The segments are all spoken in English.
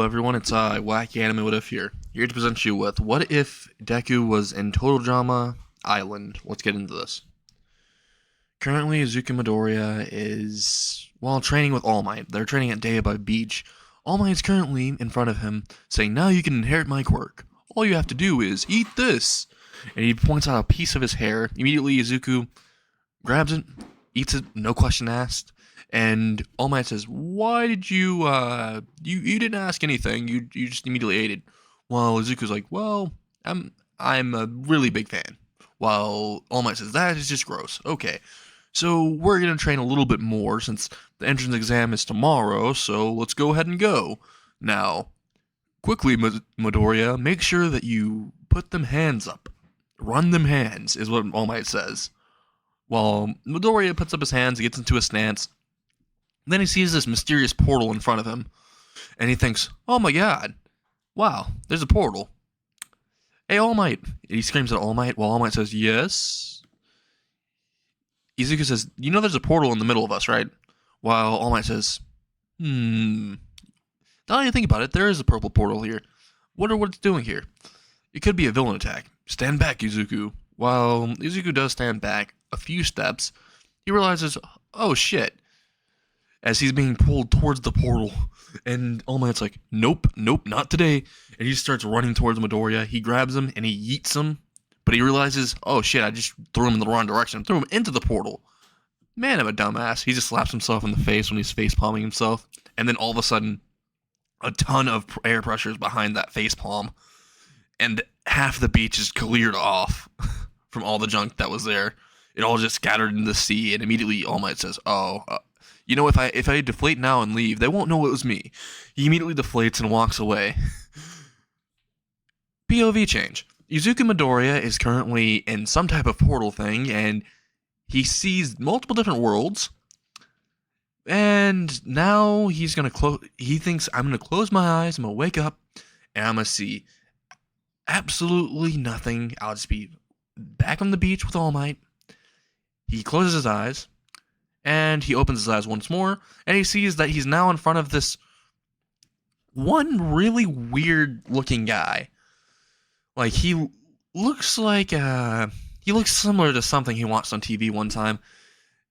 everyone, it's Wacky Anime What If here to present you with What If Deku was in Total Drama Island. Let's get into this. Currently, Izuku Midoriya is, training with All Might. They're training at Dayaba Beach. All Might is currently in front of him, saying, now you can inherit my quirk. All you have to do is eat this. And he points out a piece of his hair. Immediately, Izuku grabs it, eats it, no question asked. And All Might says, why did you, you didn't ask anything, you just immediately ate it. While Izuku's like, well, I'm a really big fan. While All Might says, that is just gross. Okay, so we're gonna train a little bit more since the entrance exam is tomorrow, so let's go ahead and go. Now, quickly, Midoriya, make sure that you put them hands up. Run them hands, is what All Might says. While Midoriya puts up his hands, gets into a stance, then he sees this mysterious portal in front of him, and he thinks, oh my god, wow, there's a portal. Hey, All Might. He screams at All Might, while All Might says, yes. Izuku says, you know there's a portal in the middle of us, right? While All Might says, now that you think about it, there is a purple portal here. Wonder what it's doing here. It could be a villain attack. Stand back, Izuku. While Izuku does stand back a few steps, he realizes, oh shit, as he's being pulled towards the portal, and All Might's like, nope, not today, and he starts running towards Midoriya. He grabs him, and he yeets him, but he realizes, oh shit, I just threw him in the wrong direction, threw him into the portal. Man, I'm a dumbass. He just slaps himself in the face when he's face palming himself, and then all of a sudden, a ton of air pressure is behind that face palm, and half the beach is cleared off from all the junk that was there. It all just scattered in the sea, and immediately All Might says, you know, if I deflate now and leave, they won't know it was me. He immediately deflates and walks away. POV change. Izuku Midoriya is currently in some type of portal thing, and he sees multiple different worlds. And now he's gonna he thinks, I'm gonna close my eyes, I'm gonna wake up, and I'm gonna see absolutely nothing. I'll just be back on the beach with All Might. He closes his eyes. And he opens his eyes once more, and he sees that he's now in front of this one really weird-looking guy. Like, he looks similar to something he watched on TV one time.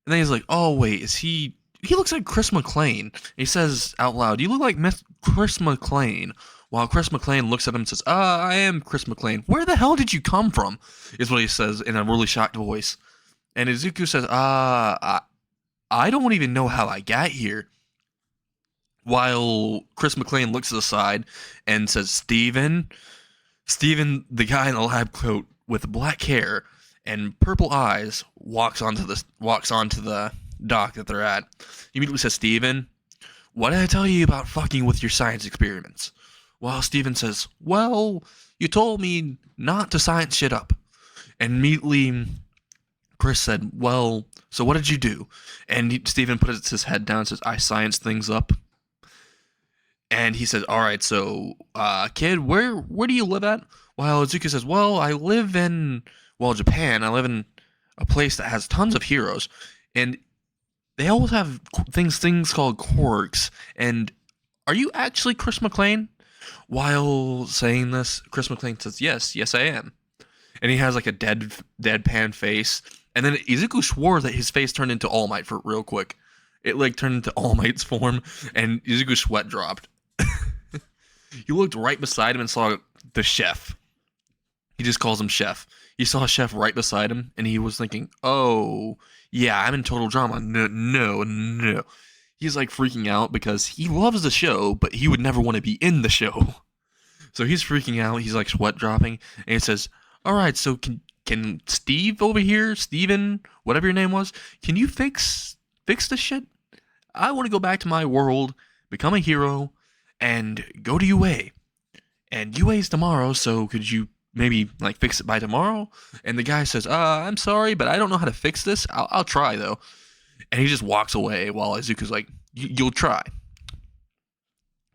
And then he's like, oh, wait, he looks like Chris McClane. He says out loud, you look like Chris McClane. While Chris McClane looks at him and says, I am Chris McClane. Where the hell did you come from? Is what he says in a really shocked voice. And Izuku says, I don't even know how I got here. While Chris McClane looks to the side and says, Steven, the guy in the lab coat with black hair and purple eyes, walks onto the dock that they're at. He immediately says, Steven, what did I tell you about fucking with your science experiments? While Steven says, well, you told me not to science shit up. And immediately Chris said, well, so what did you do? And Steven puts his head down and says, I science things up. And he says, all right, so, kid, where do you live at? While Izuku says, well, I live in, Japan. I live in a place that has tons of heroes. And they always have things called quirks. And are you actually Chris McClane? While saying this, Chris McClane says, yes, I am. And he has like a deadpan face. And then Izuku swore that his face turned into All Might for real quick. It turned into All Might's form, and Izuku's sweat dropped. He looked right beside him and saw the chef. He just calls him Chef. He saw Chef right beside him, and he was thinking, oh, yeah, I'm in Total Drama. No. He's freaking out because he loves the show, but he would never want to be in the show. So he's freaking out. He's sweat dropping, and he says, all right, so can Steve over here, Steven, whatever your name was, can you fix this shit? I want to go back to my world, become a hero, and go to UA. And UA's tomorrow, so could you maybe fix it by tomorrow? And the guy says, I'm sorry, but I don't know how to fix this. I'll try though. And he just walks away while Izuku's like, you'll try.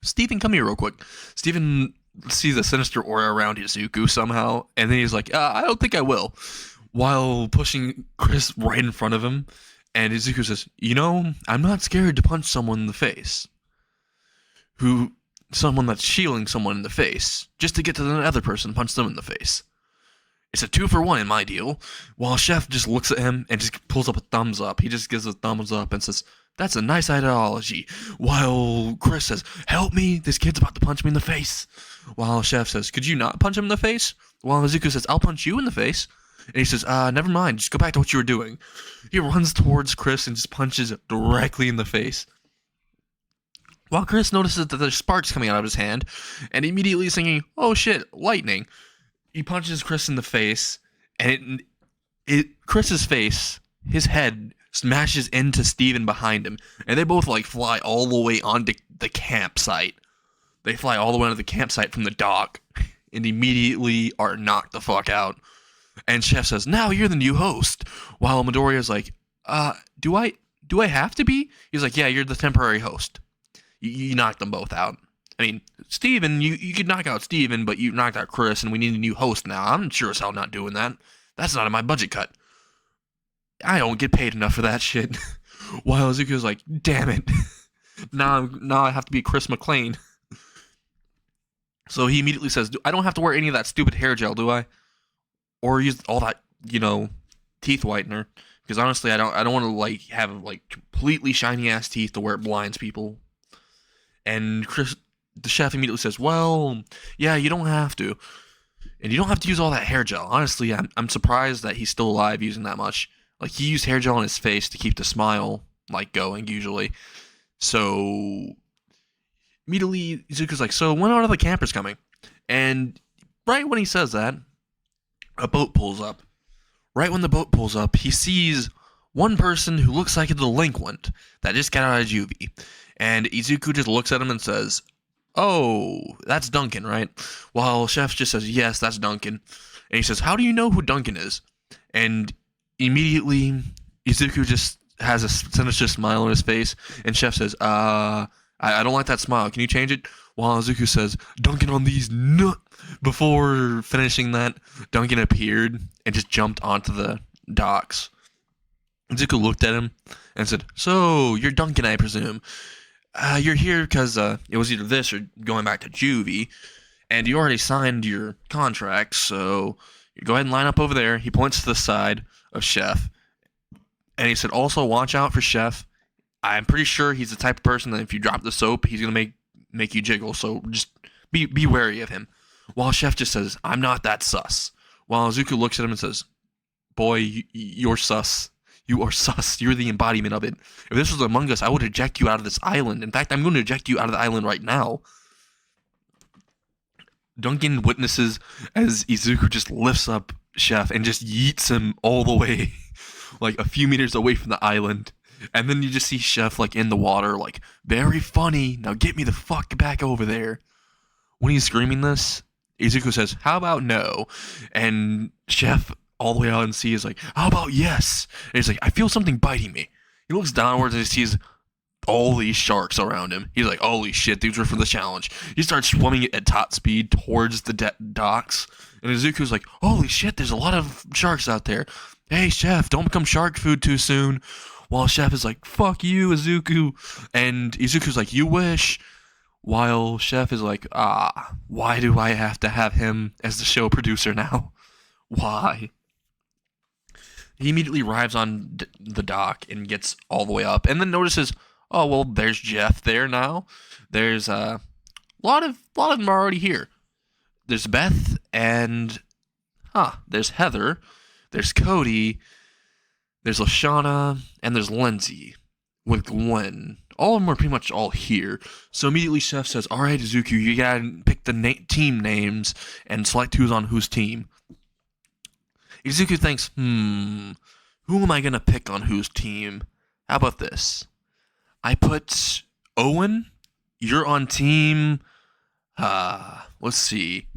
Steven, come here real quick. Steven sees a sinister aura around Izuku somehow, and then he's like, I don't think I will, while pushing Chris right in front of him, and Izuku says, I'm not scared to punch someone in the face. Who someone that's shielding someone in the face, just to get to the other person and punch them in the face. It's a 2-for-1 in my deal. While Chef just looks at him and just pulls up a thumbs up. He just gives a thumbs up and says, "That's a nice ideology." While Chris says, "Help me, this kid's about to punch me in the face." While Chef says, "Could you not punch him in the face?" While Izuku says, "I'll punch you in the face." And he says, "Never mind, just go back to what you were doing." He runs towards Chris and just punches directly in the face. While Chris notices that there's sparks coming out of his hand, and immediately thinking, "Oh shit, lightning," he punches Chris in the face, and Chris's face, his head, smashes into Steven behind him, and they both like fly all the way onto the campsite. They fly all the way onto the campsite from the dock, and immediately are knocked the fuck out. And Chef says, "Now you're the new host." While Midoriya's like, do I have to be?" He's like, "Yeah, you're the temporary host. You knocked them both out. I mean, Steven, you could knock out Steven, but you knocked out Chris, and we need a new host now. I'm sure as hell not doing that. That's not in my budget cut. I don't get paid enough for that shit." While Izuku's like, "Damn it. now I have to be Chris McClane." So he immediately says, "I don't have to wear any of that stupid hair gel, do I? Or use all that, teeth whitener. Because honestly, I don't want to like have like completely shiny ass teeth to where it blinds people." And the chef immediately says, "Well, yeah, you don't have to. And you don't have to use all that hair gel." Honestly, I'm surprised that he's still alive using that much. Like, he used hair gel on his face to keep the smile, like, going, usually. So, immediately, Izuku's like, "So, when are the campers coming?" And right when he says that, a boat pulls up. Right when the boat pulls up, he sees one person who looks like a delinquent that just got out of juvie. And Izuku just looks at him and says, "Oh, that's Duncan, right?" While Chef just says, "Yes, that's Duncan." And he says, "How do you know who Duncan is?" And immediately, Izuku just has a sinister smile on his face. And Chef says, I don't like that smile. Can you change it?" While Izuku says, "Duncan on these nut." Before finishing that, Duncan appeared and just jumped onto the docks. Izuku looked at him and said, "So, you're Duncan, I presume. You're here because it was either this or going back to juvie, and you already signed your contract, so you go ahead and line up over there." He points to the side of Chef, and he said, "Also, watch out for Chef. I'm pretty sure he's the type of person that if you drop the soap, he's going to make you jiggle, so just be wary of him." While Chef just says, "I'm not that sus." While Izuku looks at him and says, "Boy, you're sus. You are sus. You're the embodiment of it. If this was Among Us, I would eject you out of this island. In fact, I'm going to eject you out of the island right now." Duncan witnesses as Izuku just lifts up Chef and just yeets him all the way, like a few meters away from the island. And then you just see Chef like in the water, like, "Very funny. Now get me the fuck back over there." When he's screaming this, Izuku says, "How about no?" And Chef, all the way out in sea, is like, "How about yes?" And he's like, "I feel something biting me." He looks downwards and he sees all these sharks around him. He's like, "Holy shit, these were for the challenge." He starts swimming at top speed towards the docks. And Izuku's like, "Holy shit, there's a lot of sharks out there. Hey, Chef, don't become shark food too soon." While Chef is like, "Fuck you, Izuku." And Izuku's like, "You wish." While Chef is like, why do I have to have him as the show producer now? Why? He immediately arrives on the dock and gets all the way up, and then notices, oh, well, there's Jeff there now. There's a lot of them are already here. There's Beth and there's Heather, there's Cody, there's Lashana, and there's Lindsay with Gwen. All of them are pretty much all here. So immediately Chef says, "All right, Izuku, you gotta pick the team names and select who's on whose team." Izuku thinks, who am I gonna pick on whose team? How about this? I put Owen. You're on team. Let's see.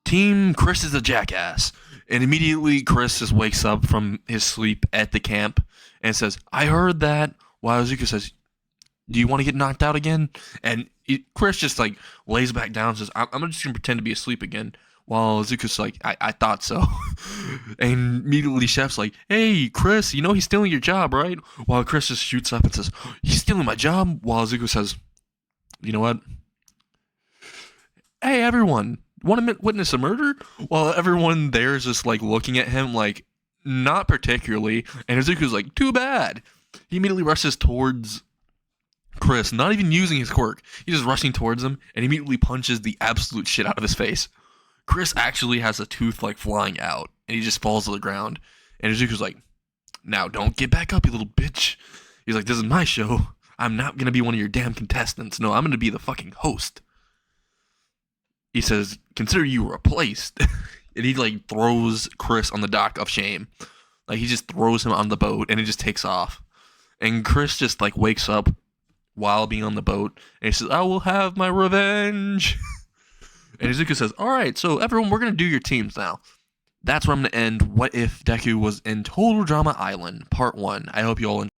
Team Chris is a jackass. And immediately Chris just wakes up from his sleep at the camp and says, "I heard that." While Izuku says, "Do you want to get knocked out again?" And Chris just like lays back down and says, I'm just going to pretend to be asleep again." While Izuku's like, I thought so. And immediately Chef's like, "Hey, Chris, you know he's stealing your job, right?" While Chris just shoots up and says, "He's stealing my job?" While Izuku says, you know what? Hey, everyone, want to witness a murder? While everyone there is just like looking at him like, not particularly. And Izuku's like, too bad. He immediately rushes towards Chris, not even using his quirk. He's just rushing towards him and immediately punches the absolute shit out of his face. Chris actually has a tooth like flying out and he just falls to the ground. And Izuku's like, now don't get back up, you little bitch. He's like, this is my show. I'm not going to be one of your damn contestants. No, I'm going to be the fucking host. He says, consider you replaced. And he like throws Chris on the dock of shame. Like he just throws him on the boat and it just takes off. And Chris just like wakes up while being on the boat and he says, I will have my revenge. And Izuku says, alright, so everyone, we're going to do your teams now. That's where I'm going to end What If Deku Was in Total Drama Island, Part 1. I hope you all enjoyed.